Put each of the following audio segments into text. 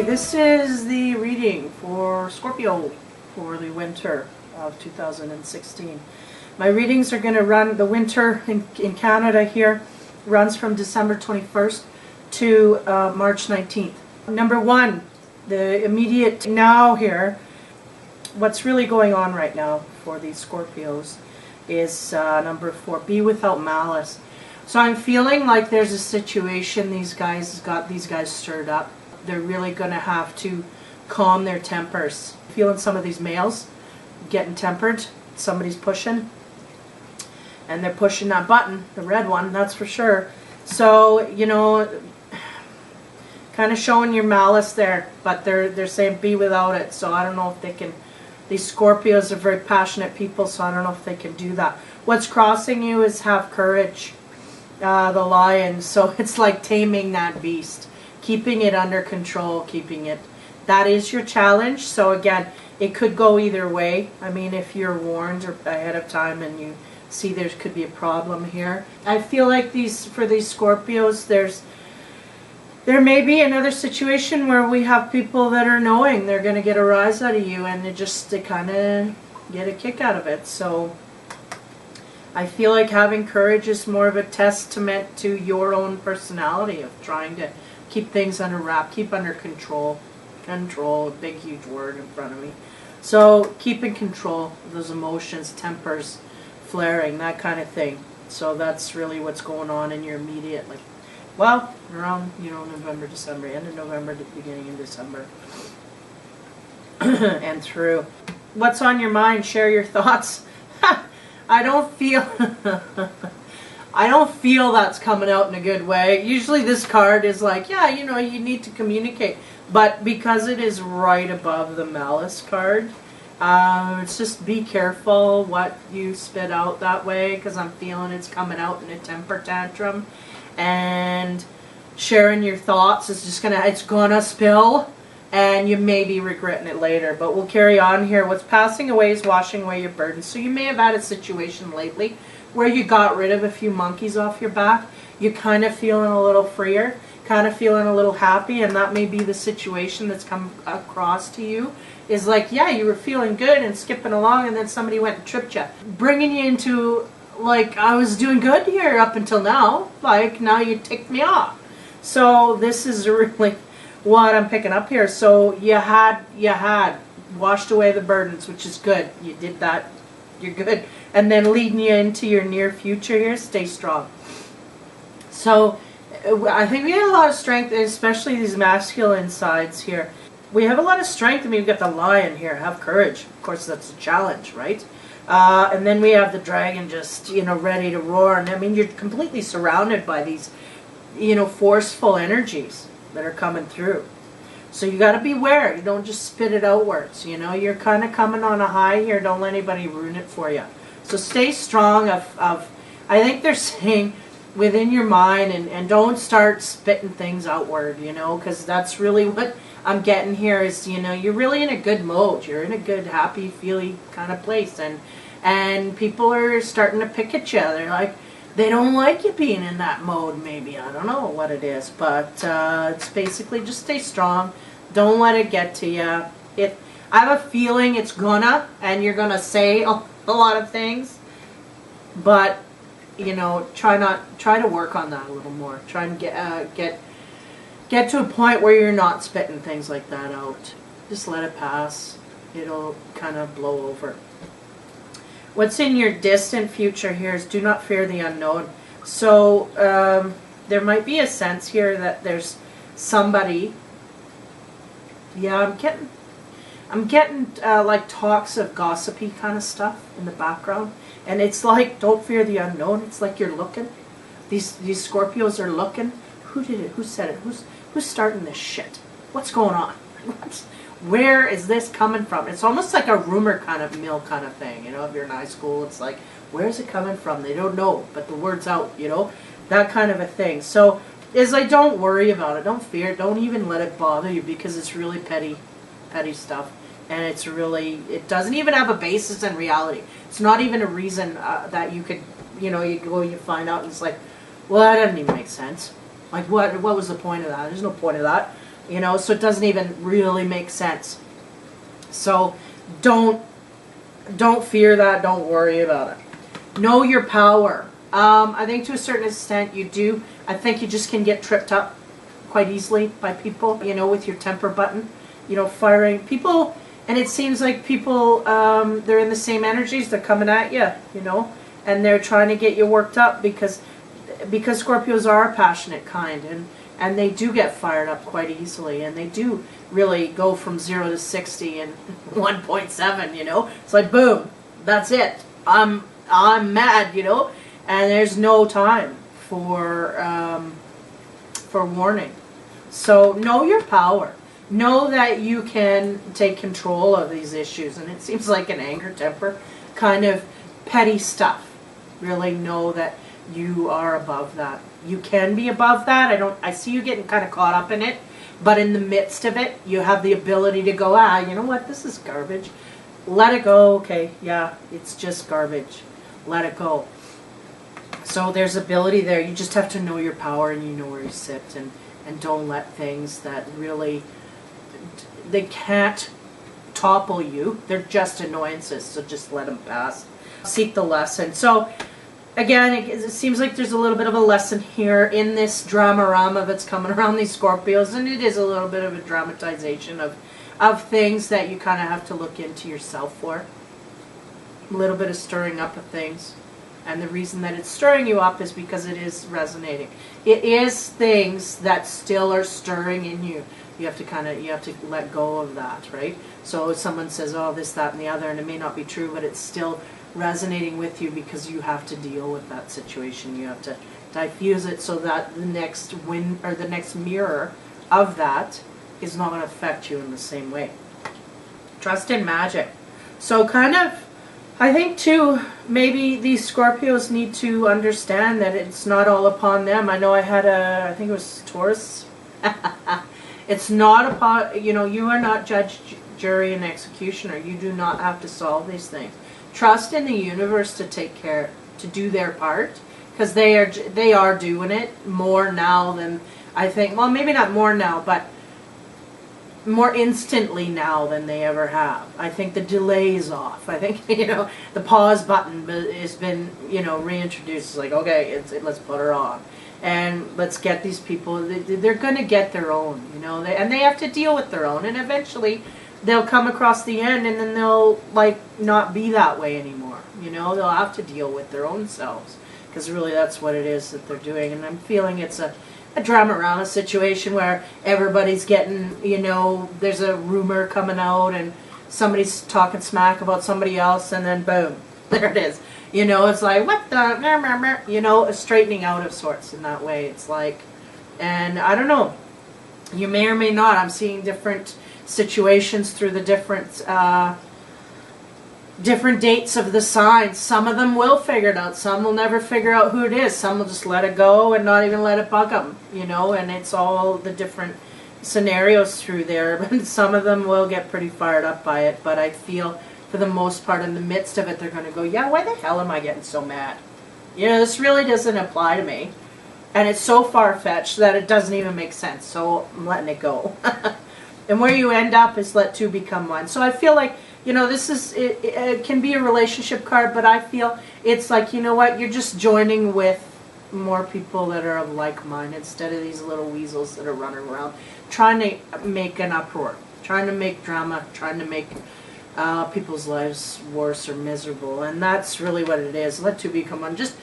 This is the reading for Scorpio for the winter of 2016. My readings are going to run, the winter in Canada here runs from December 21st to March 19th. Number one, the immediate now here, what's really going on right now for these Scorpios is number 4, be without malice. So I'm feeling like there's a situation these guys got these guys stirred up. They're really going to have to calm their tempers. Feeling some of these males getting tempered. Somebody's pushing. And they're pushing that button, the red one, that's for sure. So, you know, kind of showing your malice there. But they're saying be without it. So I don't know if they can. These Scorpios are very passionate people, so I don't know if they can do that. What's crossing you is have courage. The lion. So it's like taming that beast. Keeping it under control, keeping it. That is your challenge. So again, it could go either way. I mean, if you're warned or ahead of time and you see there could be a problem here. I feel like for these Scorpios, there may be another situation where we have people that are knowing they're going to get a rise out of you and they kind of get a kick out of it. So I feel like having courage is more of a testament to your own personality of trying to keep things under wrap, keep under control. Control, a big huge word in front of me. So keeping control of those emotions, tempers, flaring, that kind of thing. So that's really what's going on in your immediate, like, well, around, you know, November, December, end of November, beginning of December, and through. What's on your mind? Share your thoughts. I don't feel that's coming out in a good way. Usually this card is like, yeah, you know, you need to communicate. But because it is right above the malice card, it's just be careful what you spit out that way, because I'm feeling it's coming out in a temper tantrum. And sharing your thoughts is just it's gonna spill, and you may be regretting it later. But we'll carry on here. What's passing away is washing away your burdens. So you may have had a situation lately where you got rid of a few monkeys off your back. You're kind of feeling a little freer, kind of feeling a little happy, and that may be the situation that's come across to you. Is like, yeah, you were feeling good and skipping along, and then somebody went and tripped you, bringing you into, like, I was doing good here up until now, like, now you ticked me off. So this is really what I'm picking up here. So you had washed away the burdens, which is good. You did that. You're good. And then leading you into your near future here, stay strong. So I think we have a lot of strength, especially these masculine sides here. We have a lot of strength. I mean, we've got the lion here. Have courage. Of course, that's a challenge, right? And then we have the dragon just, you know, ready to roar. And I mean, you're completely surrounded by these, you know, forceful energies that are coming through. So you got to beware. You don't just spit it outwards. You know, you're kind of coming on a high here. Don't let anybody ruin it for you. So stay strong I think they're saying within your mind, and don't start spitting things outward, you know, because that's really what I'm getting here is, you know, you're really in a good mode. You're in a good, happy, feely kind of place. And people are starting to pick at you. They're like, they don't like you being in that mode, maybe. I don't know what it is. But it's basically just stay strong. Don't let it get to you. I have a feeling it's gonna, and you're gonna say a lot of things. But, you know, try to work on that a little more. Try and get to a point where you're not spitting things like that out. Just let it pass. It'll kind of blow over. What's in your distant future here is do not fear the unknown. So there might be a sense here that there's somebody. Yeah, I'm getting like talks of gossipy kind of stuff in the background. And it's like, don't fear the unknown. It's like you're looking. These Scorpios are looking. Who did it? Who said it? Who's starting this shit? What's going on? Where is this coming from? It's almost like a rumor kind of mill kind of thing. You know, if you're in high school, it's like, where's it coming from? They don't know, but the word's out, you know? That kind of a thing. So, it's like, don't worry about it. Don't fear it. Don't even let it bother you, because it's really petty stuff. And it's really, it doesn't even have a basis in reality. It's not even a reason that you could, you know, you find out and it's like, well, that doesn't even make sense. Like, what was the point of that? There's no point of that. You know, so it doesn't even really make sense. So don't fear that. Don't worry about it. Know your power. I think to a certain extent you do. I think you just can get tripped up quite easily by people, you know, with your temper button, you know, firing people. And it seems like people, they're in the same energies. They're coming at you, you know, and they're trying to get you worked up because Scorpios are a passionate kind, and they do get fired up quite easily, and they do really go from 0 to 60 in 1.7, you know. It's like, boom, that's it. I'm mad, you know, and there's no time for warning. So know your power. Know that you can take control of these issues, and it seems like an anger, temper, kind of petty stuff. Really know that you are above that. You can be above that. I see you getting kind of caught up in it, but in the midst of it, you have the ability to go, you know what, this is garbage. Let it go. Okay, yeah, it's just garbage. Let it go. So there's ability there. You just have to know your power, and you know where you sit, and don't let things that really, they can't topple you. They're just annoyances, so just let them pass. Seek the lesson. So again, it seems like there's a little bit of a lesson here in this dramarama that's coming around these Scorpios, and it is a little bit of a dramatization of things that you kind of have to look into yourself for. A little bit of stirring up of things. And the reason that it's stirring you up is because it is resonating. It is things that still are stirring in you. You have to let go of that, right? So if someone says, oh, this, that, and the other, and it may not be true, but it's still resonating with you because you have to deal with that situation. You have to diffuse it so that the next wind or the next mirror of that is not going to affect you in the same way. Trust in magic. So kind of, I think too, maybe these Scorpios need to understand that it's not all upon them. I know I think it was Taurus. It's not upon, you know, you are not judge, jury, and executioner. You do not have to solve these things. Trust in the universe to take care, to do their part, because they are doing it more now than I think. Well, maybe not more now, but more instantly now than they ever have. I think the delay is off. I think, you know, the pause button has been, you know, reintroduced. It's like, okay, let's put her on. And let's get these people, they're going to get their own, you know, and they have to deal with their own. And eventually they'll come across the end, and then they'll, like, not be that way anymore. You know, they'll have to deal with their own selves. Because really that's what it is that they're doing. And I'm feeling it's a dramarama situation where everybody's getting, you know, there's a rumor coming out and somebody's talking smack about somebody else, and then boom, there it is. You know, it's like, what the, you know, a straightening out of sorts in that way. It's like, and I don't know, you may or may not, I'm seeing different situations through the different dates of the signs. Some of them will figure it out. Some will never figure out who it is. Some will just let it go and not even let it bug them, you know, and it's all the different scenarios through there. But some of them will get pretty fired up by it. But I feel for the most part in the midst of it, they're going to go, yeah, why the hell am I getting so mad? You know, this really doesn't apply to me. And it's so far-fetched that it doesn't even make sense. So I'm letting it go. And where you end up is let two become one. So I feel like, you know, this is, it can be a relationship card, but I feel it's like, you know what, you're just joining with more people that are of like mind instead of these little weasels that are running around trying to make an uproar, trying to make drama, trying to make people's lives worse or miserable. And that's really what it is. Let two become one. Just,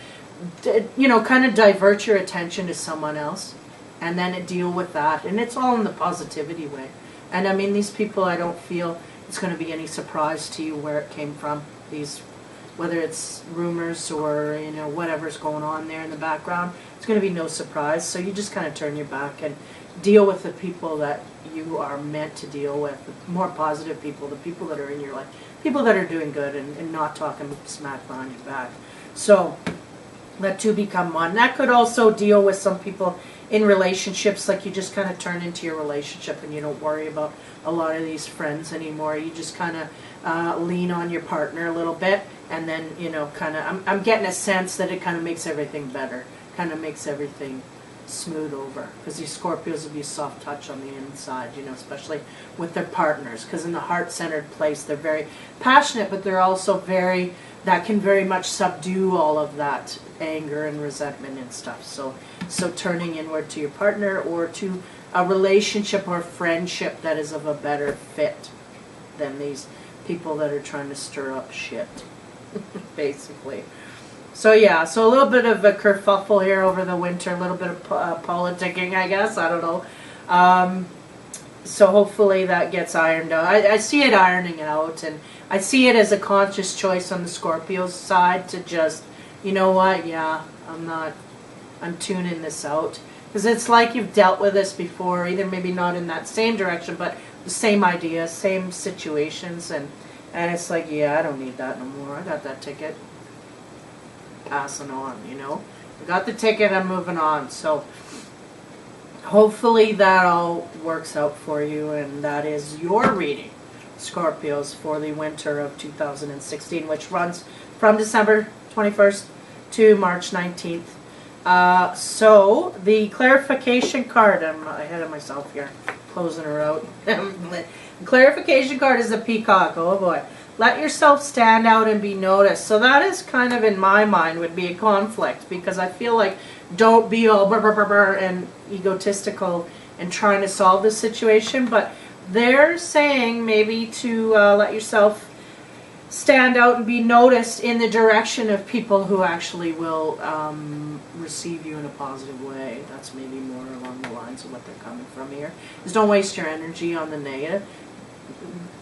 you know, kind of divert your attention to someone else and then deal with that. And it's all in the positivity way. And I mean, these people, I don't feel it's going to be any surprise to you where it came from. These, whether it's rumors or, you know, whatever's going on there in the background, it's going to be no surprise. So you just kind of turn your back and deal with the people that you are meant to deal with, the more positive people, the people that are in your life, people that are doing good and not talking smack behind your back. So let two become one. That could also deal with some people in relationships, like you just kind of turn into your relationship and you don't worry about a lot of these friends anymore. You just kind of lean on your partner a little bit, and then, you know, kind of, I'm getting a sense that it kind of makes everything better, kind of makes everything smooth over, because these Scorpios will be soft touch on the inside, you know, especially with their partners, because in the heart-centered place they're very passionate, but they're also very, that can very much subdue all of that anger and resentment and stuff. So turning inward to your partner or to a relationship or friendship that is of a better fit than these people that are trying to stir up shit, basically. So yeah, so a little bit of a kerfuffle here over the winter, a little bit of politicking, I guess, I don't know. So hopefully that gets ironed out. I see it ironing out, and I see it as a conscious choice on the Scorpio's side to just, you know what, yeah, I'm tuning this out. Because it's like you've dealt with this before, either maybe not in that same direction, but the same idea, same situations, and it's like, yeah, I don't need that no more. I got that ticket. Passing on, you know. I got the ticket, I'm moving on. So hopefully that all works out for you, and that is your reading, Scorpios, for the winter of 2016, which runs from December 21st to March 19th. So the clarification card, I'm ahead of myself here, closing her out. The clarification card is a peacock. Oh boy. Let yourself stand out and be noticed. So that is kind of, in my mind, would be a conflict, because I feel like don't be all brr, brr, brr, brr, and egotistical and trying to solve the situation, but they're saying maybe to let yourself stand out and be noticed in the direction of people who actually will receive you in a positive way. That's maybe more along the lines of what they're coming from here. Is don't waste your energy on the negative.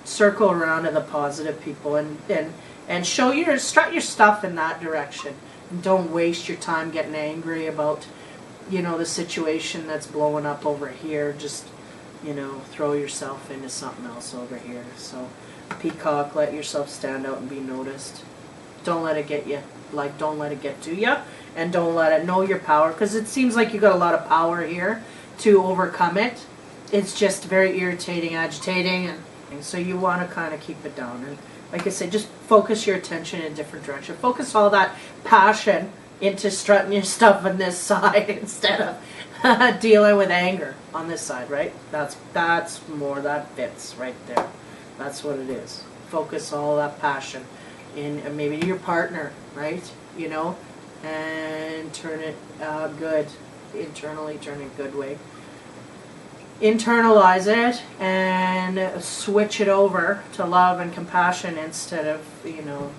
Circle around to the positive people and show strut your stuff in that direction. And don't waste your time getting angry about, you know, the situation that's blowing up over here. Just, you know, throw yourself into something else over here. So peacock, let yourself stand out and be noticed. Don't let it get you, like, don't let it get to you, and don't let it know your power, because it seems like you got a lot of power here to overcome it. It's just very irritating, agitating, and so you want to kind of keep it down. And like I said, just focus your attention in a different direction. Focus all that passion into strutting your stuff on this side instead of dealing with anger on this side, right? That's more, that fits right there. That's what it is. Focus all that passion in maybe your partner, right? You know, and turn it good internally, turn it good way. Internalize it and switch it over to love and compassion instead of, you know,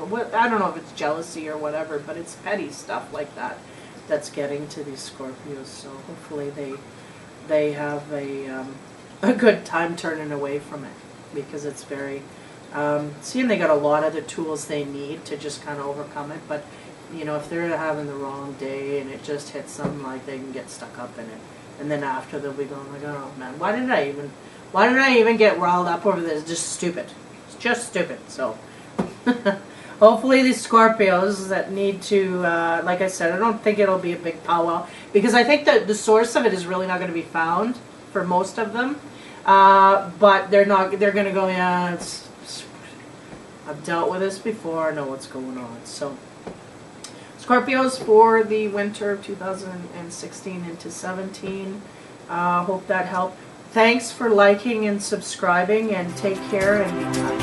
what, I don't know if it's jealousy or whatever, but it's petty stuff like that that's getting to these Scorpios. So hopefully they have a good time turning away from it, because it's very seeing they got a lot of the tools they need to just kind of overcome it. But you know, if they're having the wrong day and it just hits them, like, they can get stuck up in it. And then after they'll be going like, oh man, why did I even get riled up over this? It's just stupid. It's just stupid. So hopefully these Scorpios that need to, like I said, I don't think it'll be a big powwow, because I think that the source of it is really not going to be found for most of them. But they're going to go, yeah, I've dealt with this before, I know what's going on. So Scorpios for the winter of 2016 into 17. Hope that helped. Thanks for liking and subscribing, and take care, and